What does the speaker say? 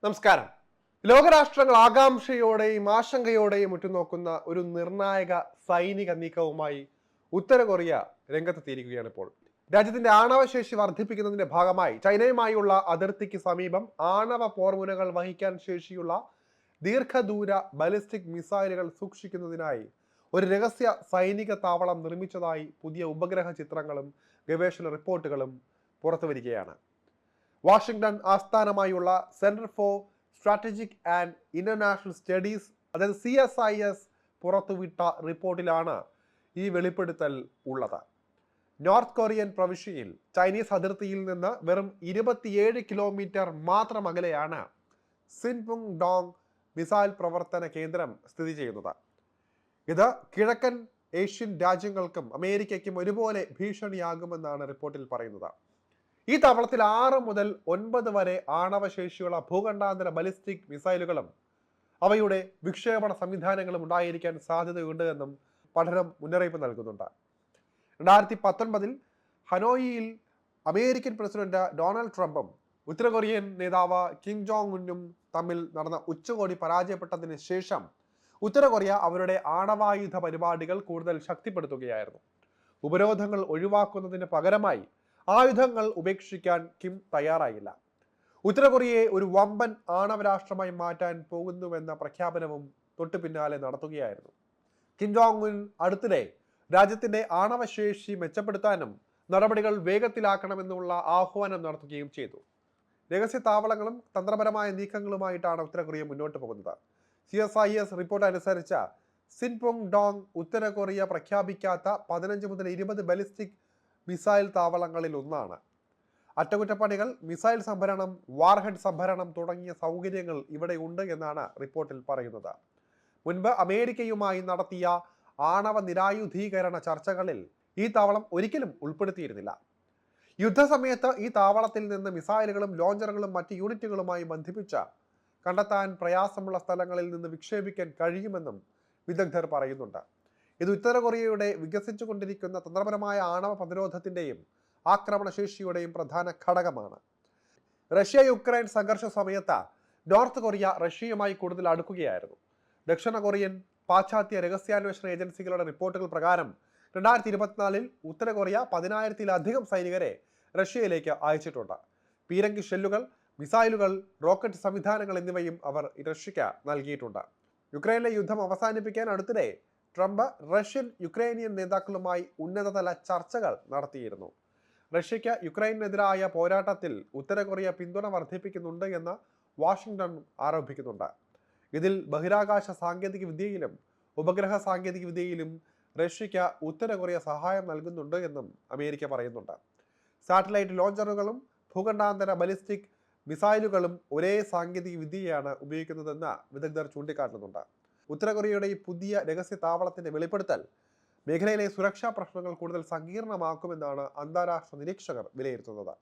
നമസ്കാരം. ലോകരാഷ്ട്രങ്ങൾ ആകാംക്ഷയോടെയും ആശങ്കയോടെയും ഉറ്റുനോക്കുന്ന ഒരു നിർണായക സൈനിക നീക്കവുമായി ഉത്തര കൊറിയ രംഗത്തെത്തിയിരിക്കുകയാണ് ഇപ്പോൾ. രാജ്യത്തിന്റെ ആണവശേഷി വർദ്ധിപ്പിക്കുന്നതിന്റെ ഭാഗമായി ചൈനയുമായുള്ള അതിർത്തിക്ക് സമീപം ആണവ പോർമുനകൾ വഹിക്കാൻ ശേഷിയുള്ള ദീർഘദൂര ബാലിസ്റ്റിക് മിസൈലുകൾ സൂക്ഷിക്കുന്നതിനായി ഒരു രഹസ്യ സൈനിക താവളം നിർമ്മിച്ചതായി പുതിയ ഉപഗ്രഹ ചിത്രങ്ങളും ഗവേഷണ റിപ്പോർട്ടുകളും പുറത്തുവരികയാണ്. വാഷിംഗ്ടൺ ആസ്ഥാനമായുള്ള centre for strategic and international studies, അതായത് CSIS പുറത്തുവിട്ട റിപ്പോർട്ടിലാണ് ഈ വെളിപ്പെടുത്തൽ ഉള്ളത്. നോർത്ത് കൊറിയൻ പ്രവിശ്യയിൽ ചൈനീസ് അതിർത്തിയിൽ നിന്ന് വെറും 27 കിലോമീറ്റർ മാത്രം അകലെയാണ് സിൻപുങ് ഡോങ് മിസൈൽ പ്രവർത്തന കേന്ദ്രം സ്ഥിതി ചെയ്യുന്നത്. ഇത് കിഴക്കൻ ഏഷ്യൻ രാജ്യങ്ങൾക്കും അമേരിക്കയ്ക്കും ഒരുപോലെ ഭീഷണിയാകുമെന്നാണ് റിപ്പോർട്ടിൽ പറയുന്നത്. ഈ താവളത്തിൽ 6 മുതൽ 9 വരെ ആണവശേഷിയുള്ള ഭൂഖണ്ഡാന്തര ബലിസ്റ്റിക് മിസൈലുകളും അവയുടെ വിക്ഷേപണ സംവിധാനങ്ങളും ഉണ്ടായിരിക്കാൻ സാധ്യതയുണ്ട് എന്നും പഠനം മുന്നറിയിപ്പ് നൽകുന്നുണ്ട്. 2019 ഹനോയിയിൽ അമേരിക്കൻ പ്രസിഡന്റ് ഡൊണാൾഡ് ട്രംപും ഉത്തര കൊറിയൻ നേതാവ് കിം ജോങ് ഉന്നും തമ്മിൽ നടന്ന ഉച്ചകോടി പരാജയപ്പെട്ടതിന് ശേഷം ഉത്തര കൊറിയ അവരുടെ ആണവായുധ പരിപാടികൾ കൂടുതൽ ശക്തിപ്പെടുത്തുകയായിരുന്നു. ഉപരോധങ്ങൾ ഒഴിവാക്കുന്നതിന് പകരമായി ആയുധങ്ങൾ ഉപേക്ഷിക്കാൻ കിം തയ്യാറായില്ല. ഉത്തര കൊറിയയെ ഒരു വമ്പൻ ആണവരാഷ്ട്രമായി മാറ്റാൻ പോകുന്നുവെന്ന പ്രഖ്യാപനവും തൊട്ടു പിന്നാലെ നടത്തുകയായിരുന്നു. കിം ജോങ് ഉൻ അടുത്തിടെ രാജ്യത്തിന്റെ ആണവശേഷി മെച്ചപ്പെടുത്താനും നടപടികൾ വേഗത്തിലാക്കണമെന്നുള്ള ആഹ്വാനം നടത്തുകയും ചെയ്തു. രഹസ്യ താവളങ്ങളും തന്ത്രപരമായ നീക്കങ്ങളുമായിട്ടാണ് ഉത്തര കൊറിയ മുന്നോട്ട് പോകുന്നത്. CSIS റിപ്പോർട്ട് അനുസരിച്ച് സിൻപുങ് ഡോങ് ഉത്തര കൊറിയ പ്രഖ്യാപിക്കാത്ത 15 മുതൽ 20 ബാലിസ്റ്റിക് മിസൈൽ താവളങ്ങളിൽ ഒന്നാണ്. അറ്റകുറ്റപ്പണികൾ, മിസൈൽ സംഭരണം, വാർഹെഡ് സംഭരണം തുടങ്ങിയ സൗകര്യങ്ങൾ ഇവിടെ ഉണ്ട് എന്നാണ് റിപ്പോർട്ടിൽ പറയുന്നത്. മുൻപ് അമേരിക്കയുമായി നടത്തിയ ആണവ നിരായുധീകരണ ചർച്ചകളിൽ ഈ താവളം ഒരിക്കലും ഉൾപ്പെടുത്തിയിരുന്നില്ല. യുദ്ധസമയത്ത് ഈ താവളത്തിൽ നിന്ന് മിസൈലുകളും ലോഞ്ചറുകളും മറ്റ് യൂണിറ്റുകളുമായി ബന്ധിപ്പിച്ച് കണ്ടെത്താൻ പ്രയാസമുള്ള സ്ഥലങ്ങളിൽ നിന്ന് വിക്ഷേപിക്കാൻ കഴിയുമെന്നും വിദഗ്ധർ പറയുന്നുണ്ട്. ഇത് ഉത്തര കൊറിയയുടെ വികസിച്ചുകൊണ്ടിരിക്കുന്ന തന്ത്രപരമായ ആണവ പ്രതിരോധത്തിന്റെയും ആക്രമണശേഷിയുടെയും പ്രധാന ഘടകമാണ്. റഷ്യ യുക്രൈൻ സംഘർഷ സമയത്ത് നോർത്ത് കൊറിയ റഷ്യയുമായി കൂടുതൽ അടുക്കുകയായിരുന്നു. ദക്ഷിണ കൊറിയൻ പാശ്ചാത്യ രഹസ്യാന്വേഷണ ഏജൻസികളുടെ റിപ്പോർട്ടുകൾ പ്രകാരം 2024 ഉത്തര കൊറിയ 10,000-ലധികം സൈനികരെ റഷ്യയിലേക്ക് അയച്ചിട്ടുണ്ട്. പീരങ്കി ഷെല്ലുകൾ, മിസൈലുകൾ, റോക്കറ്റ് സംവിധാനങ്ങൾ എന്നിവയും അവർ റഷ്യയ്ക്ക് നൽകിയിട്ടുണ്ട്. യുക്രൈനിലെ യുദ്ധം അവസാനിപ്പിക്കാൻ അടുത്തിടെ ട്രംപ് റഷ്യൻ യുക്രൈനിയൻ നേതാക്കളുമായി ഉന്നതതല ചർച്ചകൾ നടത്തിയിരുന്നു. റഷ്യയ്ക്ക് യുക്രൈനെതിരായ പോരാട്ടത്തിൽ ഉത്തര കൊറിയ പിന്തുണ വർദ്ധിപ്പിക്കുന്നുണ്ട് എന്ന് വാഷിംഗ്ടൺ ആരോപിക്കുന്നുണ്ട്. ഇതിൽ ബഹിരാകാശ സാങ്കേതിക വിദ്യയിലും ഉപഗ്രഹ സാങ്കേതിക വിദ്യയിലും റഷ്യയ്ക്ക് ഉത്തര കൊറിയ സഹായം നൽകുന്നുണ്ട് എന്നും അമേരിക്ക പറയുന്നുണ്ട്. സാറ്റലൈറ്റ് ലോഞ്ചറുകളും ഭൂഖണ്ഡാന്തര ബാലിസ്റ്റിക് മിസൈലുകളും ഒരേ സാങ്കേതിക വിദ്യയാണ് ഉപയോഗിക്കുന്നതെന്ന് വിദഗ്ധർ ചൂണ്ടിക്കാട്ടുന്നുണ്ട്. ഉത്തര കൊറിയയുടെ ഈ പുതിയ രഹസ്യ താവളത്തിന്റെ വെളിപ്പെടുത്തൽ മേഖലയിലെ സുരക്ഷാ പ്രശ്നങ്ങൾ കൂടുതൽ സങ്കീർണമാക്കുമെന്നാണ് അന്താരാഷ്ട്ര നിരീക്ഷകർ വിലയിരുത്തുന്നത്.